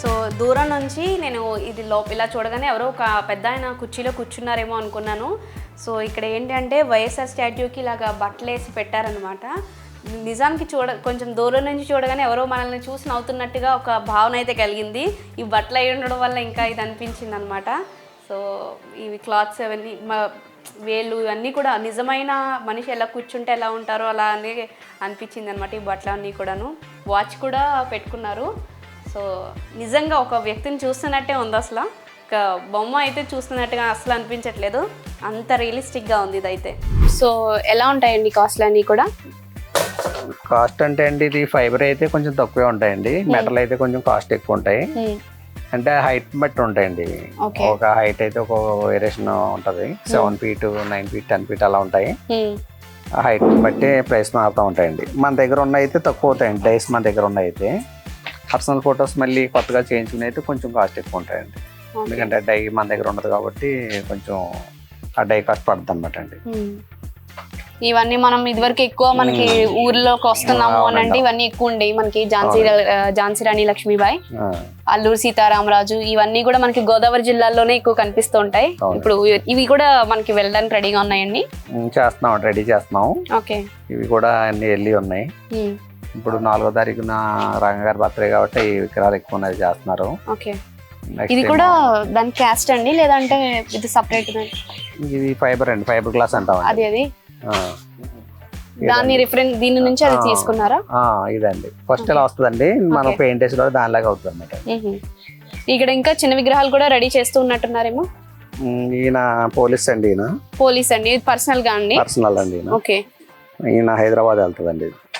So దూరం నుంచి నేను ఇది ఇలా చూడగానే ఎవరో ఒక పెద్ద ఆయన కుర్చీలో కూర్చున్నారేమో అనుకున్నాను. సో ఇక్కడ ఏంటంటే వైఎస్ఆర్ స్టాట్యూకి ఇలాగా బట్టలు వేసి పెట్టారనమాట. నిజానికి కొంచెం దూరం నుంచి చూడగానే ఎవరో మనల్ని చూసి నవ్వుతున్నట్టుగా ఒక భావన అయితే కలిగింది. ఈ బట్టలు అయి ఉండడం వల్ల ఇంకా ఇది అనిపించింది అనమాట. సో ఇవి క్లాత్స్ అవన్నీ వేళ్ళు ఇవన్నీ కూడా నిజమైన మనిషి ఎలా కూర్చుంటే ఎలా ఉంటారో అలా అని అనిపించింది అనమాట. ఈ బట్టలు అన్నీ కూడాను. వాచ్ కూడా పెట్టుకున్నారు. సో నిజంగా ఒక వ్యక్తిని చూస్తున్నట్టే ఉంది. అసలు ఒక బొమ్మ అయితే చూస్తున్నట్టుగా అసలు అనిపించట్లేదు. అంత రియలిస్టిక్గా ఉంది ఇదైతే. సో ఎలా ఉంటాయండి కాస్ట్లు అన్నీ కూడా? కాస్ట్ అంటే అండి ఇది ఫైబర్ అయితే కొంచెం తక్కువే ఉంటాయండి. మెటల్ అయితే కొంచెం కాస్ట్ ఎక్కువ ఉంటాయి. అంటే హైట్ బట్టి ఉంటాయండి. ఒక హైట్ అయితే ఒక వేరియేషన్ ఉంటది. 7 feet 9 feet 10 feet అలా ఉంటాయి. హైట్ బట్టి ప్రైస్ మారుతూ ఉంటాయండి. మన దగ్గర ఉన్న అయితే తక్కువ అవుతాయండి. డైస్ మన దగ్గర ఉన్న అయితే పర్సనల్ ఫొటోస్ మళ్ళీ కొత్తగా చేయించుకుని అయితే కొంచెం కాస్ట్ ఎక్కువ ఉంటాయండి. ఎందుకంటే డై మన దగ్గర ఉండదు కాబట్టి కొంచెం ఆ డై కాస్ట్ పడుతుంది అనమాట అండి. ఇవన్నీ మనం ఇదివరకు ఎక్కువ మనకి ఊర్లోకి వస్తున్నాము అని అంటే ఇవన్నీ ఎక్కువ ఉండేవి మనకి. ఝాన్సీ రాణి లక్ష్మీబాయి, అల్లూరు సీతారామరాజు ఇవన్నీ కూడా మనకి గోదావరి జిల్లాలోనే ఎక్కువ కనిపిస్తూ ఉంటాయి. ఇప్పుడు ఇవి కూడా మనకి వెళ్ళడానికి రెడీగా ఉన్నాయండి. చేస్తున్నాం, రెడీ చేస్తున్నాం. ఓకే, ఇవి కూడా అన్ని వెళ్ళి ఉన్నాయి. ఇప్పుడు 4వ తారీఖున రంగగారి బర్త్డే కాబట్టి ఈ విగ్రహాలు ఎక్కువ ఉన్నది చేస్తున్నారు. ఓకే, ఇది కూడా దాని క్యాస్ట్ అండి లేదంటే ఇది సపరేట్? ఇది ఫైబర్ అండి, ఫైబర్ గ్లాస్ అంటాం. అది దాని రిఫరెన్స్ దీని నుంచి అది తీసుకున్నారా? ఇదండి ఫస్ట్ ఎలా వస్తుందండి, మనం పెయింట్ వేసి దానిలాగా అవుతుంది అనమాట. ఇక్కడ ఇంకా చిన్న విగ్రహాలు కూడా రెడీ చేస్తూ ఉన్నట్టున్నారేమో. ఈయన పోలీస్ అండి. ఈయన పోలీస్ అండి. పర్సనల్ గా అండి? పర్సనల్ అండి. ఓకే, ఈయన హైదరాబాద్ వెళ్తుందండి.